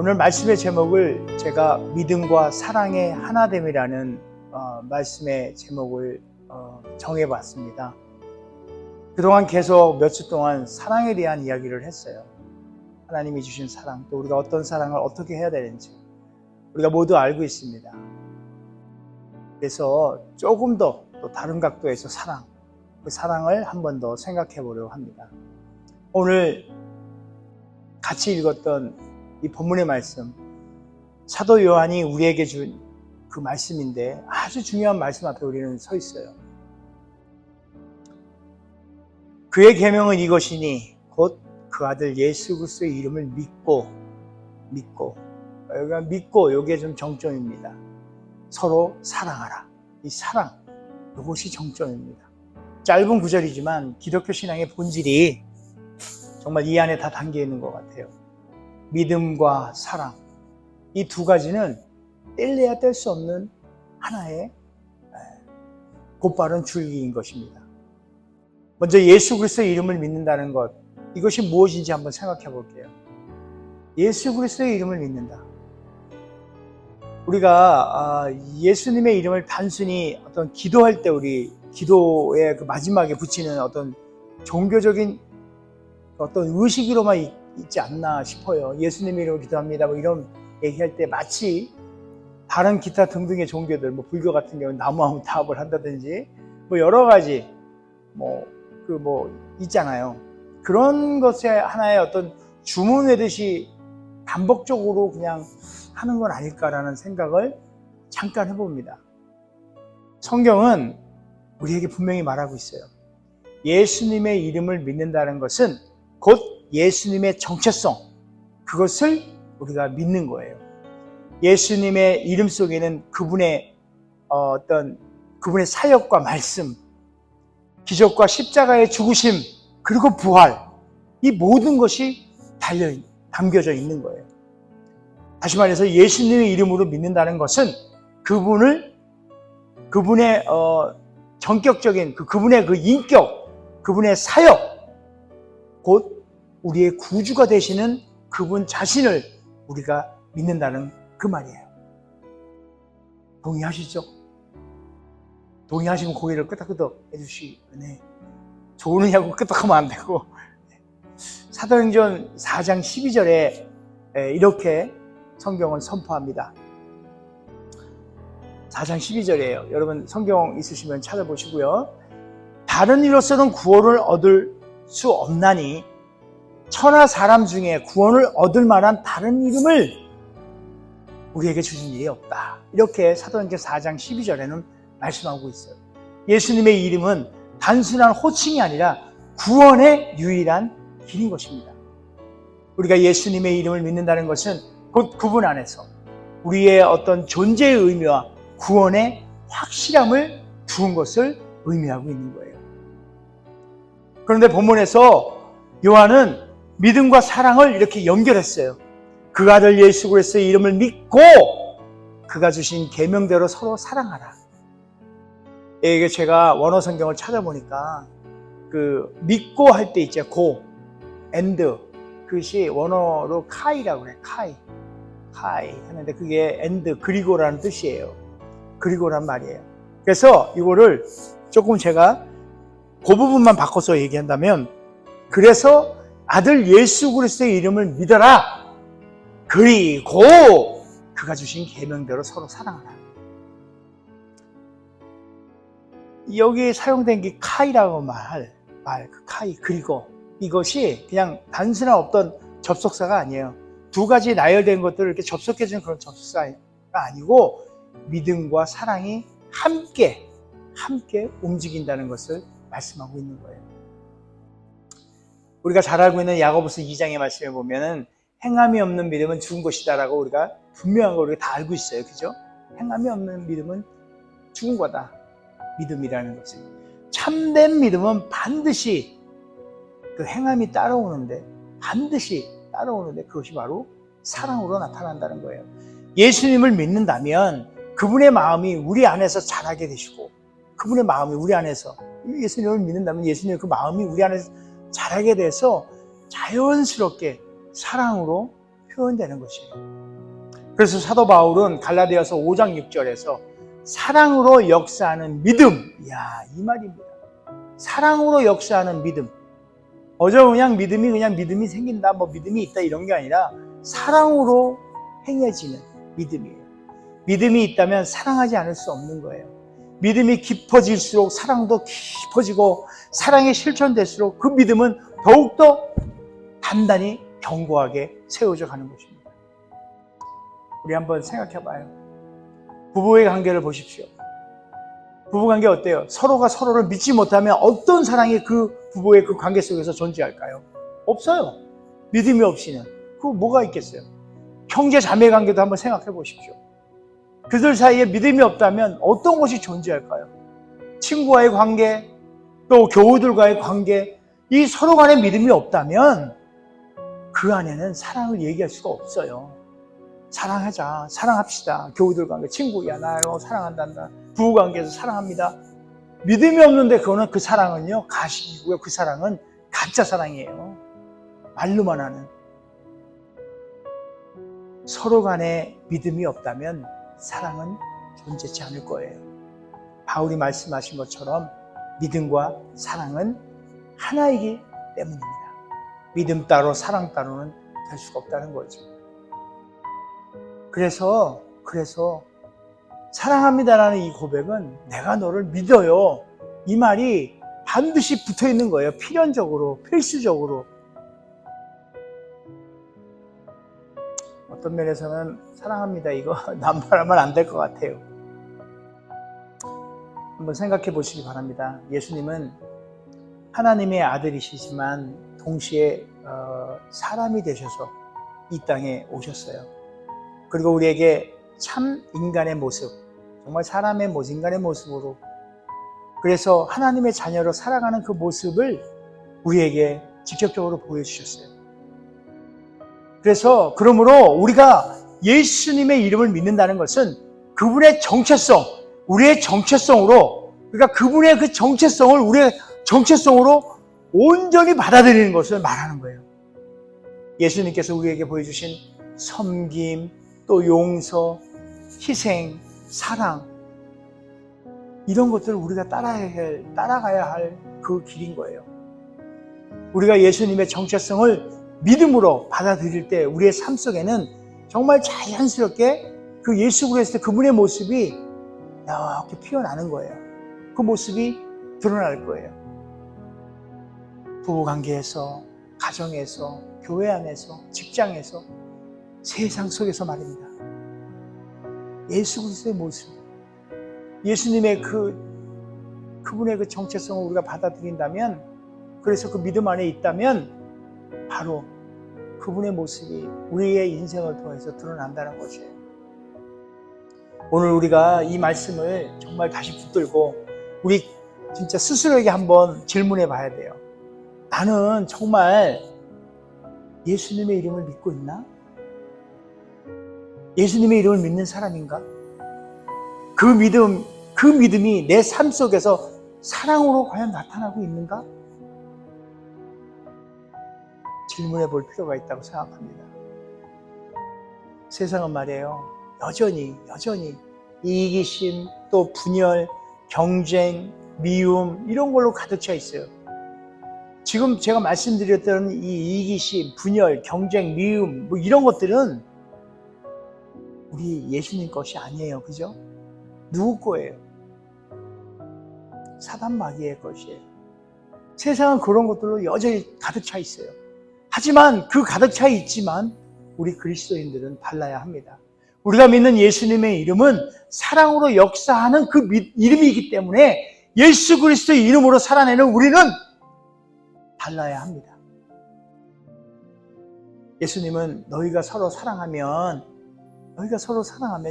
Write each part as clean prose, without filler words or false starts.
오늘 말씀의 제목을 제가 믿음과 사랑의 하나됨이라는 말씀의 제목을 정해봤습니다. 그동안 계속 몇 주 동안 사랑에 대한 이야기를 했어요. 하나님이 주신 사랑, 또 우리가 어떤 사랑을 어떻게 해야 되는지 우리가 모두 알고 있습니다. 그래서 조금 더 또 다른 각도에서 그 사랑을 한 번 더 생각해 보려고 합니다. 오늘 같이 읽었던 이 본문의 말씀, 사도 요한이 우리에게 준 그 말씀인데 아주 중요한 말씀 앞에 우리는 서 있어요. 그의 계명은 이것이니 곧 그 아들 예수 그리스도의 이름을 믿고 여기가 믿고, 이게 좀 정점입니다. 서로 사랑하라. 이 사랑, 이것이 정점입니다. 짧은 구절이지만 기독교 신앙의 본질이 정말 이 안에 다 담겨 있는 것 같아요. 믿음과 사랑, 이 두 가지는 뗄래야 뗄 수 없는 하나의 곧바른 줄기인 것입니다. 먼저 예수 그리스도의 이름을 믿는다는 것, 이것이 무엇인지 한번 생각해 볼게요. 예수 그리스도의 이름을 믿는다. 우리가 예수님의 이름을 단순히 어떤 기도할 때 우리 기도의 그 마지막에 붙이는 어떤 종교적인 어떤 의식으로만 있지 않나 싶어요. 예수님의 이름으로 기도합니다. 뭐 이런 얘기할 때 마치 다른 기타 등등의 종교들, 뭐 불교 같은 경우는 나무아무타합을 한다든지 뭐 여러 가지 있잖아요. 그런 것의 하나의 어떤 주문 외듯이 반복적으로 그냥 하는 건 아닐까라는 생각을 잠깐 해봅니다. 성경은 우리에게 분명히 말하고 있어요. 예수님의 이름을 믿는다는 것은 곧 예수님의 정체성, 그것을 우리가 믿는 거예요. 예수님의 이름 속에는 그분의 그분의 사역과 말씀, 기적과 십자가의 죽으심, 그리고 부활, 이 모든 것이 담겨져 있는 거예요. 다시 말해서 예수님의 이름으로 믿는다는 것은 그분의 전격적인 그분의 그 인격, 그분의 사역, 곧 우리의 구주가 되시는 그분 자신을 우리가 믿는다는 그 말이에요. 동의하시죠? 동의하시면 고개를 끄덕끄덕 해주시네. 좋으냐고 끄덕하면 안 되고. 사도행전 4장 12절에 이렇게 성경은 선포합니다. 4장 12절이에요. 여러분 성경 있으시면 찾아보시고요. 다른 이로서는 구원을 얻을 수 없나니 천하 사람 중에 구원을 얻을 만한 다른 이름을 우리에게 주신 일이 없다. 이렇게 사도행전 4장 12절에는 말씀하고 있어요. 예수님의 이름은 단순한 호칭이 아니라 구원의 유일한 길인 것입니다. 우리가 예수님의 이름을 믿는다는 것은 곧 그분 안에서 우리의 어떤 존재의 의미와 구원의 확실함을 두은 것을 의미하고 있는 거예요. 그런데 본문에서 요한은 믿음과 사랑을 이렇게 연결했어요. 그 아들 예수 그리스도의 이름을 믿고 그가 주신 계명대로 서로 사랑하라. 이게 제가 원어 성경을 찾아보니까 그 믿고 할 때 있죠. 고, and, 그것이 원어로 카이라고 그래요. 카이 하는데 그게 and, 그리고라는 뜻이에요. 그리고란 말이에요. 그래서 이거를 조금 제가 그 부분만 바꿔서 얘기한다면, 그래서 아들 예수 그리스도의 이름을 믿어라. 그리고 그가 주신 계명대로 서로 사랑하라. 여기 사용된 게 카이라고 그 카이, 그리고 이것이 그냥 단순한 어떤 접속사가 아니에요. 두 가지 나열된 것들을 이렇게 접속해주는 그런 접속사가 아니고 믿음과 사랑이 함께 움직인다는 것을 말씀하고 있는 거예요. 우리가 잘 알고 있는 야고보서 2장의 말씀에 보면은 행함이 없는 믿음은 죽은 것이다라고 우리가 분명한 거 우리가 다 알고 있어요. 그죠? 행함이 없는 믿음은 죽은 거다. 믿음이라는 것이. 참된 믿음은 반드시 그 행함이 따라오는데 그것이 바로 사랑으로 나타난다는 거예요. 예수님을 믿는다면 그분의 마음이 우리 안에서 자라게 되시고, 그분의 마음이 우리 안에서, 예수님을 믿는다면 예수님의 그 마음이 우리 안에서 자라게 돼서 자연스럽게 사랑으로 표현되는 것이에요. 그래서 사도 바울은 갈라디아서 5장 6절에서 사랑으로 역사하는 믿음, 이 말입니다. 사랑으로 역사하는 믿음. 그냥 믿음이 생긴다, 믿음이 있다 이런 게 아니라 사랑으로 행해지는 믿음이에요. 믿음이 있다면 사랑하지 않을 수 없는 거예요. 믿음이 깊어질수록 사랑도 깊어지고 사랑이 실천될수록 그 믿음은 더욱더 단단히 견고하게 세워져 가는 것입니다. 우리 한번 생각해 봐요. 부부의 관계를 보십시오. 부부관계 어때요? 서로가 서로를 믿지 못하면 어떤 사랑이 그 부부의 그 관계 속에서 존재할까요? 없어요. 믿음이 없이는. 그거 뭐가 있겠어요? 형제 자매 관계도 한번 생각해 보십시오. 그들 사이에 믿음이 없다면 어떤 것이 존재할까요? 친구와의 관계, 또 교우들과의 관계, 이 서로 간에 믿음이 없다면 그 안에는 사랑을 얘기할 수가 없어요. 사랑하자, 사랑합시다. 교우들 관계, 친구야, 나요, 사랑한단다. 부부 관계에서 사랑합니다. 믿음이 없는데 그거는 그 사랑은요, 가식이고요. 그 사랑은 가짜 사랑이에요. 말로만 하는. 서로 간에 믿음이 없다면 사랑은 존재치 않을 거예요. 바울이 말씀하신 것처럼 믿음과 사랑은 하나이기 때문입니다. 믿음 따로 사랑 따로는 될 수가 없다는 거죠. 그래서 사랑합니다라는 이 고백은 내가 너를 믿어요. 이 말이 반드시 붙어 있는 거예요. 필연적으로, 필수적으로. 어떤 면에서는 사랑합니다 이거 남발하면 안 될 것 같아요. 한번 생각해 보시기 바랍니다. 예수님은 하나님의 아들이시지만 동시에 사람이 되셔서 이 땅에 오셨어요. 그리고 우리에게 참 인간의 모습, 정말 사람의 모습, 인간의 모습으로, 그래서 하나님의 자녀로 살아가는 그 모습을 우리에게 직접적으로 보여주셨어요. 그래서 그러므로 우리가 예수님의 이름을 믿는다는 것은 그분의 정체성, 우리의 정체성으로, 그러니까 그분의 그 정체성을 우리의 정체성으로 온전히 받아들이는 것을 말하는 거예요. 예수님께서 우리에게 보여주신 섬김, 또 용서, 희생, 사랑, 이런 것들을 우리가 따라가야 할 그 길인 거예요. 우리가 예수님의 정체성을 믿음으로 받아들일 때 우리의 삶 속에는 정말 자연스럽게 그 예수 그리스도 그분의 모습이 이렇게 피어나는 거예요. 그 모습이 드러날 거예요. 부부관계에서, 가정에서, 교회 안에서, 직장에서, 세상 속에서 말입니다. 예수 그리스도의 모습, 예수님의 그분의 그 정체성을 우리가 받아들인다면, 그래서 그 믿음 안에 있다면 바로 그분의 모습이 우리의 인생을 통해서 드러난다는 것이에요. 오늘 우리가 이 말씀을 정말 다시 붙들고 우리 진짜 스스로에게 한번 질문해 봐야 돼요. 나는 정말 예수님의 이름을 믿고 있나? 예수님의 이름을 믿는 사람인가? 그 믿음이 내 삶 속에서 사랑으로 과연 나타나고 있는가? 질문해 볼 필요가 있다고 생각합니다. 세상은 말이에요. 여전히 이기심, 또 분열, 경쟁, 미움 이런 걸로 가득 차 있어요. 지금 제가 말씀드렸던 이 이기심, 분열, 경쟁, 미움 이런 것들은 우리 예수님 것이 아니에요. 그죠? 누구 거예요? 사단 마귀의 것이에요. 세상은 그런 것들로 여전히 가득 차 있어요. 하지만 그 가득 차 있지만 우리 그리스도인들은 달라야 합니다. 우리가 믿는 예수님의 이름은 사랑으로 역사하는 그 이름이기 때문에 예수 그리스도의 이름으로 살아내는 우리는 달라야 합니다. 예수님은 너희가 서로 사랑하면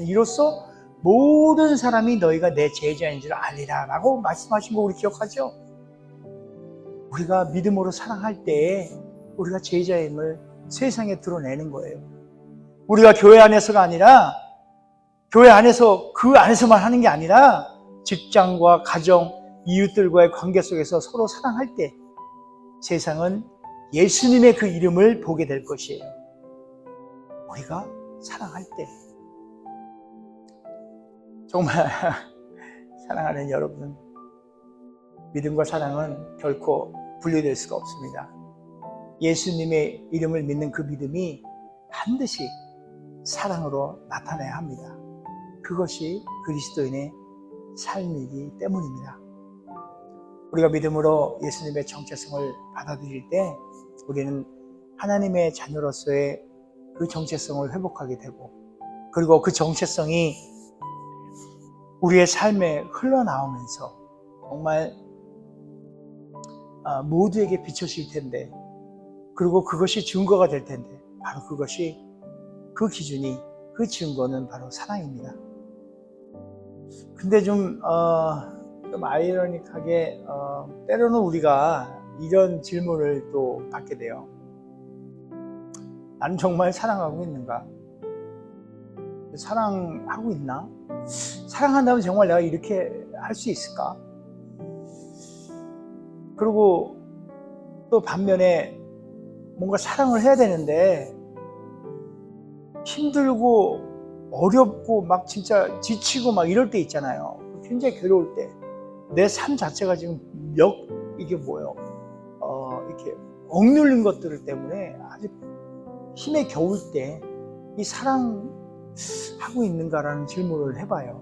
이로써 모든 사람이 너희가 내 제자인 줄 알리라 라고 말씀하신 거 우리 기억하죠? 우리가 믿음으로 사랑할 때 우리가 제자임을 세상에 드러내는 거예요. 우리가 교회 안에서가 아니라 교회 안에서 그 안에서만 하는 게 아니라 직장과 가정, 이웃들과의 관계 속에서 서로 사랑할 때 세상은 예수님의 그 이름을 보게 될 것이에요. 우리가 사랑할 때. 정말 사랑하는 여러분, 믿음과 사랑은 결코 분리될 수가 없습니다. 예수님의 이름을 믿는 그 믿음이 반드시 사랑으로 나타나야 합니다. 그것이 그리스도인의 삶이기 때문입니다. 우리가 믿음으로 예수님의 정체성을 받아들일 때 우리는 하나님의 자녀로서의 그 정체성을 회복하게 되고, 그리고 그 정체성이 우리의 삶에 흘러나오면서 정말 모두에게 비춰질 텐데, 그리고 그것이 증거가 될 텐데, 바로 그것이, 그 기준이, 그 증거는 바로 사랑입니다. 근데 좀 아이러니하게 때로는 우리가 이런 질문을 또 받게 돼요. 나는 정말 사랑하고 있는가? 사랑하고 있나? 사랑한다면 정말 내가 이렇게 할 수 있을까? 그리고 또 반면에 뭔가 사랑을 해야 되는데 힘들고 어렵고 막 진짜 지치고 막 이럴 때 있잖아요. 굉장히 괴로울 때 내 삶 자체가 지금 이게 뭐예요? 이렇게 억눌린 것들 때문에 아주 힘에 겨울 때 이 사랑하고 있는가라는 질문을 해봐요.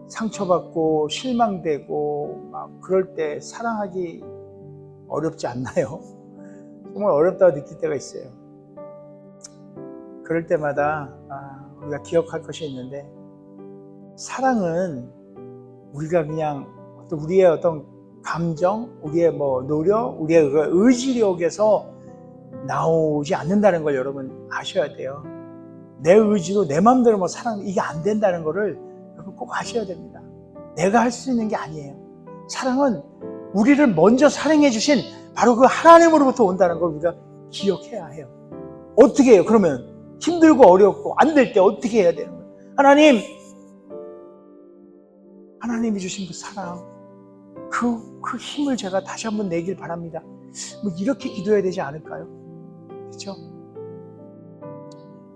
상처받고 실망되고 막 그럴 때 사랑하기 어렵지 않나요? 정말 어렵다고 느낄 때가 있어요. 그럴 때마다 우리가 기억할 것이 있는데, 사랑은 우리가 그냥 우리의 어떤 감정, 우리의 노력, 우리의 의지력에서 나오지 않는다는 걸 여러분 아셔야 돼요. 내 의지로 내 마음대로 사랑, 이게 안 된다는 거를 여러분 꼭 아셔야 됩니다. 내가 할 수 있는 게 아니에요. 사랑은 우리를 먼저 사랑해 주신 바로 그 하나님으로부터 온다는 걸 우리가 기억해야 해요. 어떻게 해요? 그러면 힘들고 어렵고 안 될 때 어떻게 해야 되는 거예요? 하나님이 주신 그 사랑, 그 힘을 제가 다시 한번 내길 바랍니다. 이렇게 기도해야 되지 않을까요? 그렇죠?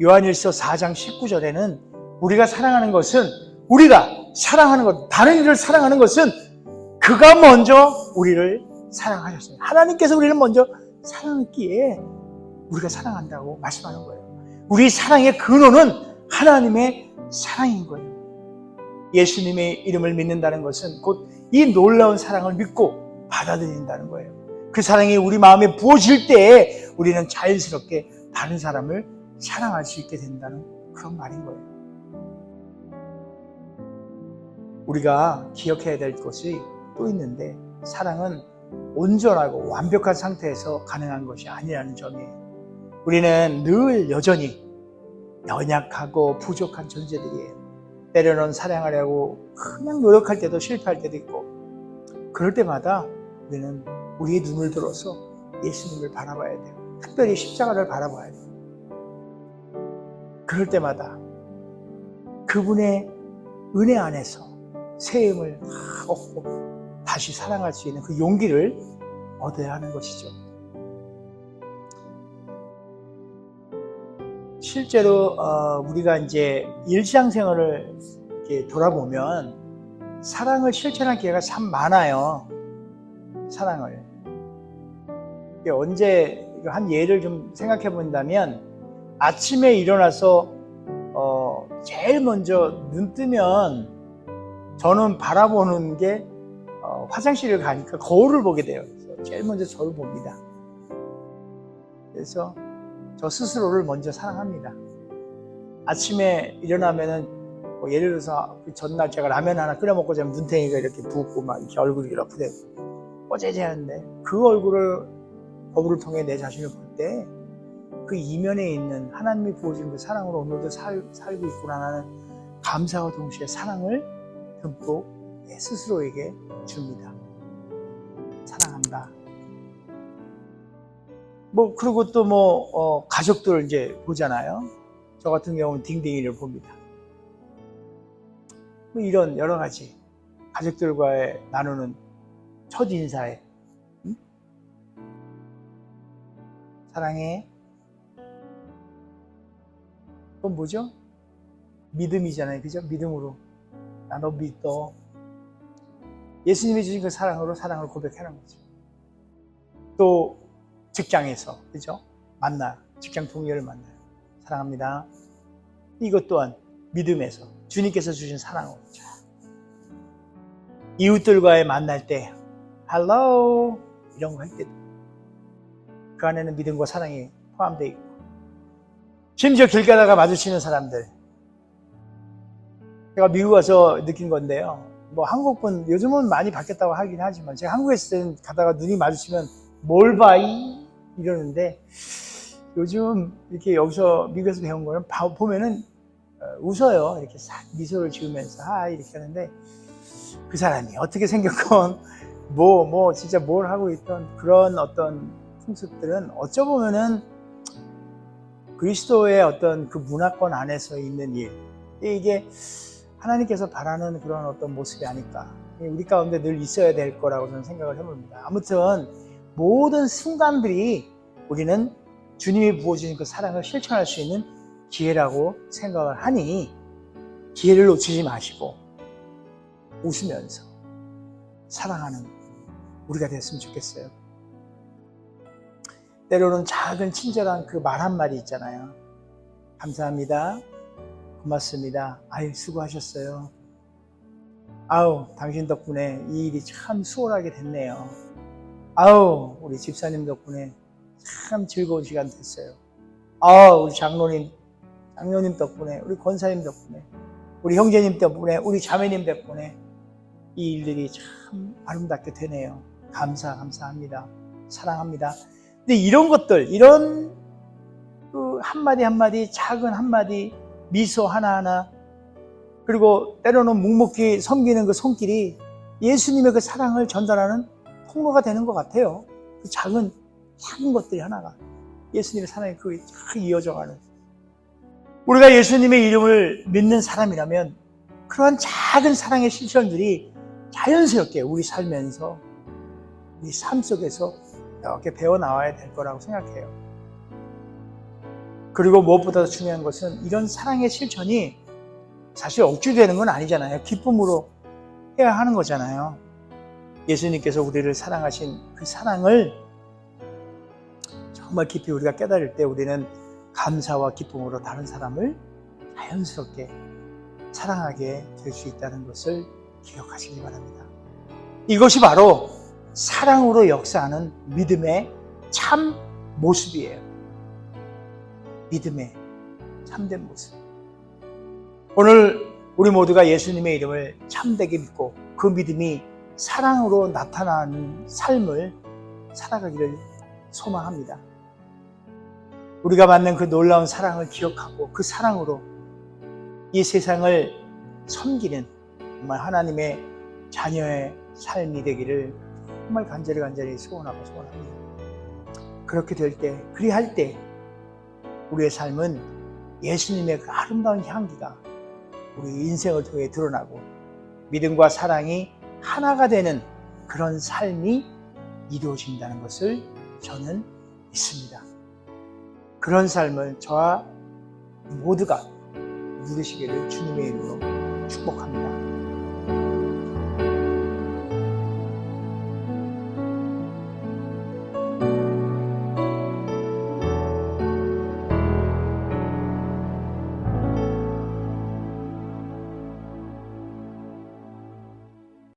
요한일서 4장 19절에는 우리가 사랑하는 것은, 우리가 사랑하는 것, 다른 이를 사랑하는 것은 그가 먼저 우리를 사랑하셨습니다. 하나님께서 우리를 먼저 사랑했기에 우리가 사랑한다고 말씀하는 거예요. 우리 사랑의 근원은 하나님의 사랑인 거예요. 예수님의 이름을 믿는다는 것은 곧 이 놀라운 사랑을 믿고 받아들인다는 거예요. 그 사랑이 우리 마음에 부어질 때에 우리는 자연스럽게 다른 사람을 사랑할 수 있게 된다는 그런 말인 거예요. 우리가 기억해야 될 것이 또 있는데, 사랑은 온전하고 완벽한 상태에서 가능한 것이 아니라는 점이에요. 우리는 늘 여전히 연약하고 부족한 존재들이에요. 때로는 사랑하려고 그냥 노력할 때도 실패할 때도 있고, 그럴 때마다 우리는 우리의 눈을 들어서 예수님을 바라봐야 돼요. 특별히 십자가를 바라봐야 돼요. 그럴 때마다 그분의 은혜 안에서 새 힘을 얻고 다시 사랑할 수 있는 그 용기를 얻어야 하는 것이죠. 실제로 우리가 이제 일상생활을 이렇게 돌아보면 사랑을 실천할 기회가 참 많아요. 사랑을. 언제 한 예를 좀 생각해 본다면, 아침에 일어나서 제일 먼저 눈 뜨면 저는 바라보는 게 화장실을 가니까 거울을 보게 돼요. 그래서 제일 먼저 저를 봅니다. 그래서 저 스스로를 먼저 사랑합니다. 아침에 일어나면은 예를 들어서 그 전날 제가 라면 하나 끓여 먹고 자면 눈탱이가 이렇게 붓고 막 이렇게 얼굴이 이렇게 되고 뽀재재한데, 그 얼굴을 거울을 통해 내 자신을 볼 때 그 이면에 있는 하나님이 부어준 그 사랑으로 오늘도 살고 있구나 하는 감사와 동시에 사랑을 듬뿍 내 스스로에게 줍니다. 사랑한다. 그리고 또 가족들 이제 보잖아요. 저 같은 경우는 딩딩이를 봅니다. 이런 여러 가지 가족들과의 나누는 첫 인사에 사랑해, 그건 뭐죠? 믿음이잖아요. 그죠? 믿음으로. 나 너 믿어. 예수님이 주신 그 사랑으로 사랑을 고백하는 거죠. 또 직장에서, 그죠? 직장 동료를 만나요. 사랑합니다. 이것 또한 믿음에서 주님께서 주신 사랑으로. 이웃들과의 만날 때, hello 이런 거 할 때도 그 안에는 믿음과 사랑이 포함되어 있고, 심지어 길 가다가 마주치는 사람들, 제가 미국 와서 느낀 건데요. 뭐 한국분 요즘은 많이 바뀌었다고 하긴 하지만, 제가 한국에 있을 때는 가다가 눈이 마주치면 뭘 봐 이러는데, 요즘 이렇게 여기서 미국에서 배운 거는 보면은 웃어요. 이렇게 싹 미소를 지으면서 하이 이렇게 하는데, 그 사람이 어떻게 생겼건 진짜 뭘 하고 있던 그런 어떤 풍습들은 어쩌보면은 그리스도의 어떤 그 문화권 안에서 있는 일, 이게 하나님께서 바라는 그런 어떤 모습이 아닐까. 우리 가운데 늘 있어야 될 거라고 저는 생각을 해봅니다. 아무튼 모든 순간들이 우리는 주님이 부어주신 그 사랑을 실천할 수 있는 기회라고 생각을 하니, 기회를 놓치지 마시고 웃으면서 사랑하는 우리가 됐으면 좋겠어요. 때로는 작은 친절한 그 말 한마디 있잖아요. 감사합니다. 고맙습니다. 아유, 수고하셨어요. 아우, 당신 덕분에 이 일이 참 수월하게 됐네요. 아우, 우리 집사님 덕분에 참 즐거운 시간 됐어요. 아우, 우리 장로님 덕분에, 우리 권사님 덕분에, 우리 형제님 덕분에, 우리 자매님 덕분에 이 일들이 참 아름답게 되네요. 감사합니다. 사랑합니다. 근데 이런 것들, 이런 그 한마디, 작은 한마디, 미소 하나하나, 그리고 때로는 묵묵히 섬기는 그 손길이 예수님의 그 사랑을 전달하는 통로가 되는 것 같아요. 그 작은 것들이 하나가 예수님의 사랑이 그게 쫙 이어져가는. 우리가 예수님의 이름을 믿는 사람이라면 그러한 작은 사랑의 실천들이 자연스럽게 우리 살면서, 우리 삶 속에서 이렇게 배워나와야 될 거라고 생각해요. 그리고 무엇보다 중요한 것은 이런 사랑의 실천이 사실 억지되는 건 아니잖아요. 기쁨으로 해야 하는 거잖아요. 예수님께서 우리를 사랑하신 그 사랑을 정말 깊이 우리가 깨달을 때 우리는 감사와 기쁨으로 다른 사람을 자연스럽게 사랑하게 될 수 있다는 것을 기억하시기 바랍니다. 이것이 바로 사랑으로 역사하는 믿음의 참 모습이에요. 믿음의 참된 모습. 오늘 우리 모두가 예수님의 이름을 참되게 믿고 그 믿음이 사랑으로 나타나는 삶을 살아가기를 소망합니다. 우리가 받는 그 놀라운 사랑을 기억하고 그 사랑으로 이 세상을 섬기는 정말 하나님의 자녀의 삶이 되기를 정말 간절히 소원합니다. 그렇게 될 때, 그리할 때 우리의 삶은 예수님의 그 아름다운 향기가 우리 인생을 통해 드러나고 믿음과 사랑이 하나가 되는 그런 삶이 이루어진다는 것을 저는 믿습니다. 그런 삶을 저와 모두가 누리시기를 주님의 이름으로 축복합니다.